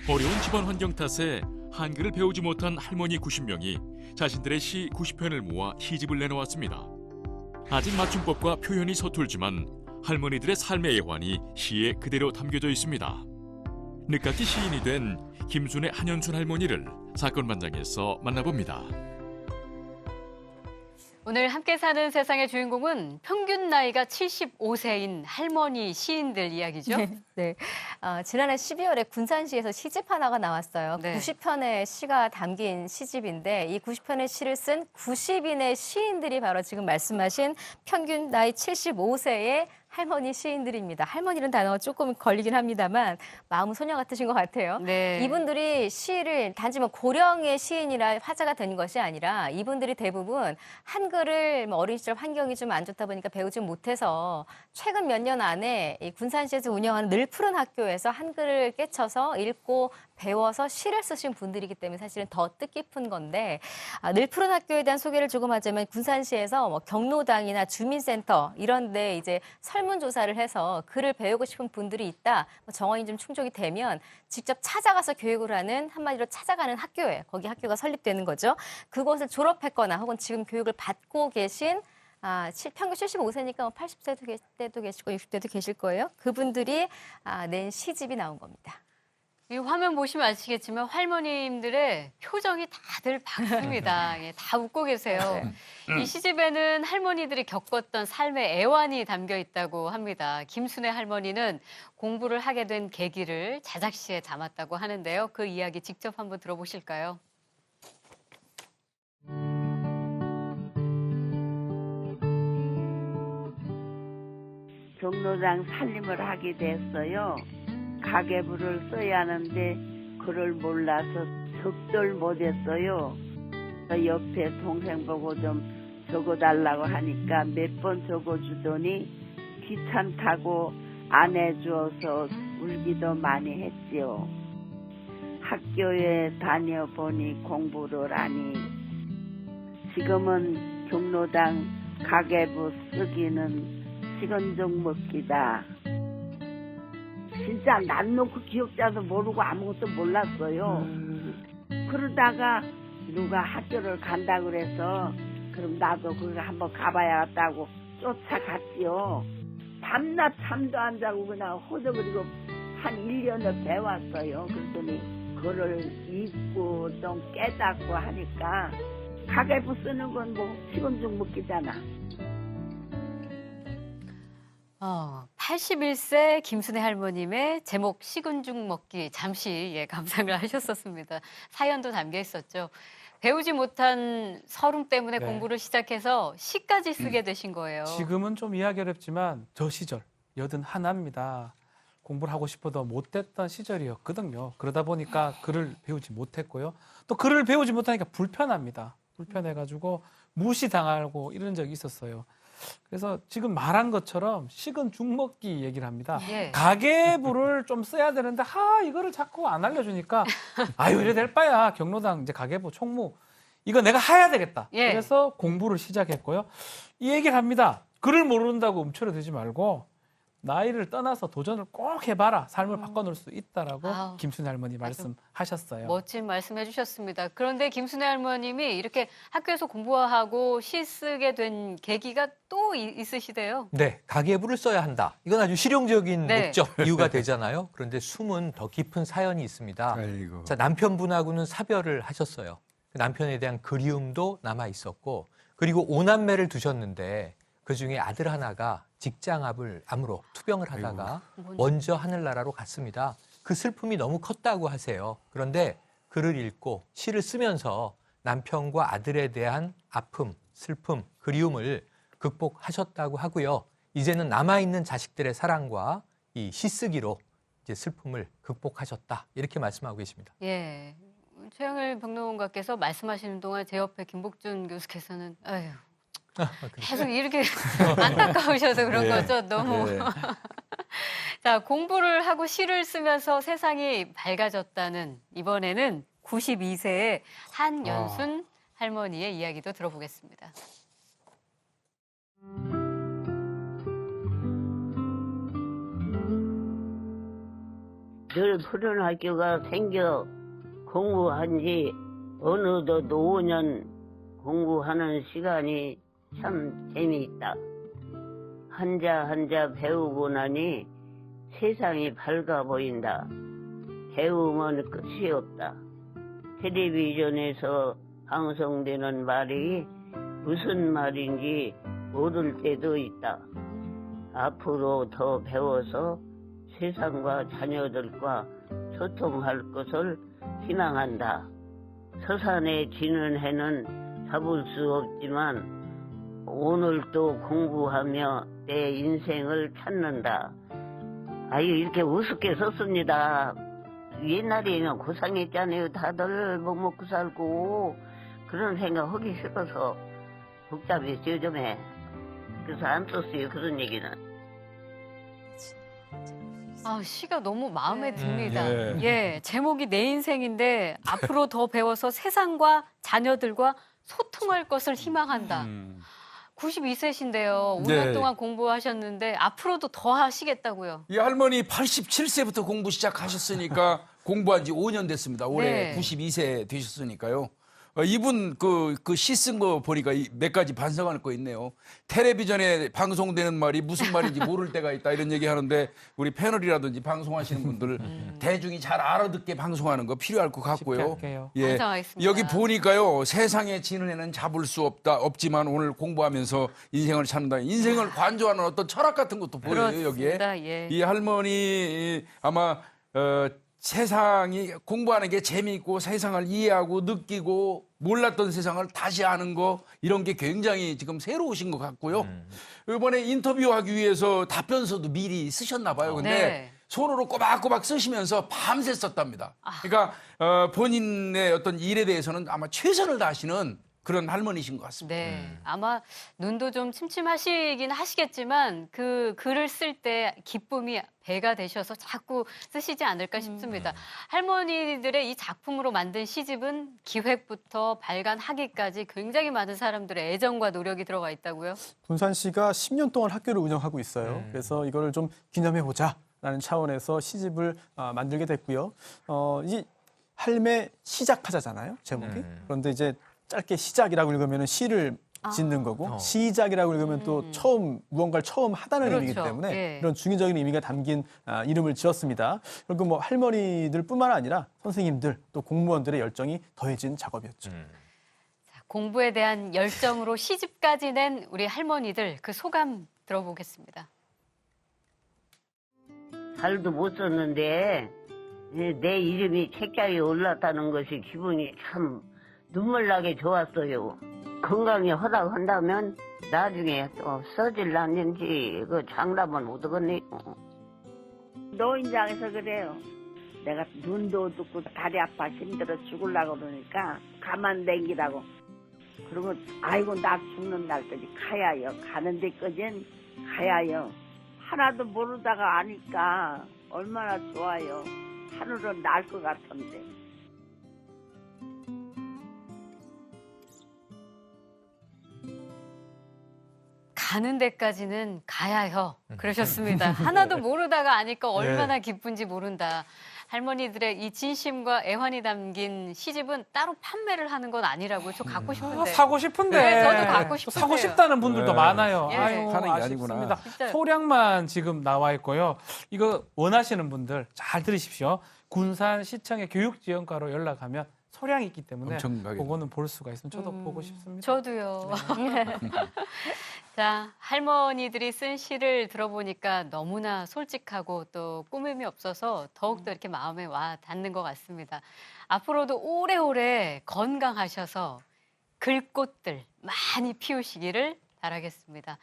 어려운 집안 환경 탓에 한글을 배우지 못한 할머니 90명이 자신들의 시 90편을 모아 시집을 내놓았습니다. 아직 맞춤법과 표현이 서툴지만 할머니들의 삶의 애환이 시에 그대로 담겨져 있습니다. 늦깎이 시인이 된 김순의 한현순 할머니를 사건 반장에서 만나봅니다. 오늘 함께 사는 세상의 주인공은 평균 나이가 75세인 할머니 시인들 이야기죠. 네. 지난해 12월에 군산시에서 시집 하나가 나왔어요. 네. 90편의 시가 담긴 시집인데 이 90편의 시를 쓴 90인의 시인들이 바로 지금 말씀하신 평균 나이 75세의 할머니 시인들입니다. 할머니는 단어가 조금 걸리긴 합니다만 마음은 소녀 같으신 것 같아요. 네. 이분들이 시를 단지 고령의 시인이라 화제가 되는 것이 아니라 이분들이 대부분 한글을 어린 시절 환경이 좀 안 좋다 보니까 배우지 못해서 최근 몇 년 안에 이 군산시에서 운영하는 늘 푸른 학교에서 한글을 깨쳐서 읽고 배워서 시를 쓰신 분들이기 때문에 사실은 더 뜻깊은 건데 늘 푸른 학교에 대한 소개를 조금 하자면 군산시에서 경로당이나 주민센터 이런 데 이제 설문조사를 해서 글을 배우고 싶은 분들이 있다. 정원이 좀 충족이 되면 직접 찾아가서 교육을 하는 한마디로 찾아가는 학교예요. 거기 학교가 설립되는 거죠. 그곳을 졸업했거나 혹은 지금 교육을 받고 계신 평균 75세니까 80세도 계시고 60대도 계실 거예요. 그분들이 낸 시집이 나온 겁니다. 이 화면 보시면 아시겠지만 할머님들의 표정이 다들 밝습니다. 예, 다 웃고 계세요. 이 시집에는 할머니들이 겪었던 삶의 애환이 담겨 있다고 합니다. 김순애 할머니는 공부를 하게 된 계기를 자작시에 담았다고 하는데요. 그 이야기 직접 한번 들어보실까요? 경로당 살림을 하게 됐어요. 가계부를 써야 하는데 그걸 몰라서 적절 못했어요. 옆에 동생 보고 좀 적어달라고 하니까 몇 번 적어주더니 귀찮다고 안 해주어서 울기도 많이 했지요. 학교에 다녀보니 공부를 하니 지금은 경로당 가계부 쓰기는 식은죽 먹기다. 진짜 난 놓고 기억자도 모르고 아무것도 몰랐어요. 그러다가 누가 학교를 간다 그래서 그럼 나도 거기 한번 가봐야겠다고 쫓아갔지요. 밤낮 잠도 안 자고 그냥 호적거리고 한 1년을 배웠어요. 그랬더니 그거를 읽고 좀 깨닫고 하니까 가계부 쓰는 건 식은죽 먹기잖아. 81세 김순애 할머님의 제목 식은죽 먹기 잠시 감상을 하셨었습니다. 사연도 담겨 있었죠. 배우지 못한 서름 때문에 공부를 시작해서 시까지 쓰게 되신 거예요. 지금은 좀 이해하기 어렵지만 저 시절 81입니다. 공부를 하고 싶어도 못했던 시절이었거든요. 그러다 보니까 글을 배우지 못했고요. 또 글을 배우지 못하니까 불편합니다. 불편해가지고 무시당하고 이런 적이 있었어요. 그래서 지금 말한 것처럼 식은 죽 먹기 얘기를 합니다. 가계부를 좀 써야 되는데 이거를 자꾸 안 알려주니까 이래 될 바야 경로당 이제 가계부 총무 이거 내가 해야 되겠다. 그래서 공부를 시작했고요. 이 얘기를 합니다. 글을 모른다고 움츠러들지 말고 나이를 떠나서 도전을 꼭 해봐라. 삶을 바꿔놓을 수 있다라고 김순애 할머니 말씀하셨어요. 멋진 말씀 해주셨습니다. 그런데 김순애 할머님이 이렇게 학교에서 공부하고 시 쓰게 된 계기가 또 있으시대요. 네, 가계부를 써야 한다. 이건 아주 실용적인 목적, 이유가 되잖아요. 그런데 숨은 더 깊은 사연이 있습니다. 아이고. 자, 남편분하고는 사별을 하셨어요. 남편에 대한 그리움도 남아 있었고, 그리고 5남매를 두셨는데 그중에 아들 하나가 직장암으로 투병을 하다가 먼저 하늘나라로 갔습니다. 그 슬픔이 너무 컸다고 하세요. 그런데 글을 읽고 시를 쓰면서 남편과 아들에 대한 아픔, 슬픔, 그리움을 극복하셨다고 하고요. 이제는 남아있는 자식들의 사랑과 이 시쓰기로 이제 슬픔을 극복하셨다. 이렇게 말씀하고 계십니다. 예. 최영일 평론가께서 말씀하시는 동안 제 옆에 김복준 교수께서는 계속 이렇게 안타까우셔서 그런 거죠. 너무. 자, 공부를 하고 시를 쓰면서 세상이 밝아졌다는 이번에는 92세의 한연순 할머니의 이야기도 들어보겠습니다. 늘 푸른 학교가 생겨 공부한 지 어느덧 5년 공부하는 시간이 참 재미있다. 한자 한자 배우고 나니 세상이 밝아 보인다. 배움은 끝이 없다. 텔레비전에서 방송되는 말이 무슨 말인지 모를 때도 있다. 앞으로 더 배워서 세상과 자녀들과 소통할 것을 희망한다. 서산에 지는 해는 잡을 수 없지만 오늘도 공부하며 내 인생을 찾는다. 아유, 이렇게 우습게 썼습니다. 옛날에는 고상했잖아요. 다들 뭐 먹고 살고 그런 생각 하기 싫어서 복잡했어요, 요즘에. 그래서 안 썼어요, 그런 얘기는. 아, 시가 너무 마음에 네. 듭니다. 예. 예, 제목이 내 인생인데 앞으로 더 배워서 세상과 자녀들과 소통할 것을 희망한다. 92세신데요. 5년 네. 동안 공부하셨는데 앞으로도 더 하시겠다고요. 이 할머니 87세부터 공부 시작하셨으니까 공부한 지 5년 됐습니다. 올해 네. 92세 되셨으니까요. 이분 그 시 쓴 거 보니까 몇 가지 반성할 거 있네요. 텔레비전에 방송되는 말이 무슨 말인지 모를 때가 있다 이런 얘기 하는데 우리 패널이라든지 방송하시는 분들 대중이 잘 알아듣게 방송하는 거 필요할 것 같고요. 할게요. 반성하겠습니다. 여기 보니까요. 세상에 지는 애는 잡을 수 없지만 오늘 공부하면서 인생을 찾는다. 인생을 관조하는 어떤 철학 같은 것도 보여요. 여기에. 그렇습니다. 예. 이 할머니 아마 세상이 공부하는 게 재미있고 세상을 이해하고 느끼고 몰랐던 세상을 다시 아는 거 이런 게 굉장히 지금 새로우신 것 같고요. 이번에 인터뷰하기 위해서 답변서도 미리 쓰셨나 봐요. 근데 네. 손으로 꼬박꼬박 쓰시면서 밤새 썼답니다. 그러니까 본인의 어떤 일에 대해서는 아마 최선을 다하시는 그런 할머니신 것 같습니다. 네, 아마 눈도 좀 침침하시긴 하시겠지만 그 글을 쓸 때 기쁨이 배가 되셔서 자꾸 쓰시지 않을까 싶습니다. 할머니들의 이 작품으로 만든 시집은 기획부터 발간하기까지 굉장히 많은 사람들의 애정과 노력이 들어가 있다고요? 군산시가 10년 동안 학교를 운영하고 있어요. 그래서 이거를 좀 기념해보자라는 차원에서 시집을 만들게 됐고요. 이 할매 시작하자잖아요, 제목이. 그런데 이제 짧게 시작이라고 읽으면 시를 짓는 거고 시작이라고 읽으면 또 처음 무언가를 처음 하다는 그렇죠. 의미이기 때문에 예. 이런 중의적인 의미가 담긴 이름을 지었습니다. 그리고 뭐 할머니들뿐만 아니라 선생님들 또 공무원들의 열정이 더해진 작업이었죠. 자, 공부에 대한 열정으로 시집까지 낸 우리 할머니들 그 소감 들어보겠습니다. 잘도 못 썼는데 내 이름이 책자에 올랐다는 것이 기분이 참 눈물 나게 좋았어요. 건강히 허락한다면 나중에 또 써질라는지 그 장담은 못하겠네요. 노인장에서 그래요. 내가 눈도 어둡고 다리 아파 힘들어 죽으려고 그러니까 가만 댕기라고. 그러고 아이고 나 죽는 날까지 가야요. 가는 데까지는 가야요. 하나도 모르다가 아니까 얼마나 좋아요. 하늘은 날 것 같은데. 가는 데까지는 가야요. 그러셨습니다. 하나도 모르다가 아니까 얼마나 기쁜지 모른다. 할머니들의 이 진심과 애환이 담긴 시집은 따로 판매를 하는 건 아니라고요. 저 갖고 싶은데. 사고 싶은데. 네, 저도 갖고 싶은데요. 사고 싶다는 분들도 네. 많아요. 예. 아유, 하는 게 아쉽습니다. 아니구나. 진짜요. 소량만 지금 나와 있고요. 이거 원하시는 분들 잘 들으십시오. 군산시청의 교육지원과로 연락하면 소량이 있기 때문에 엄청 가게 그거는 볼 수가 있습니다. 저도 보고 싶습니다. 저도요. 자, 할머니들이 쓴 시를 들어보니까 너무나 솔직하고 또 꾸밈이 없어서 더욱더 이렇게 마음에 와 닿는 것 같습니다. 앞으로도 오래오래 건강하셔서 글꽃들 많이 피우시기를 바라겠습니다.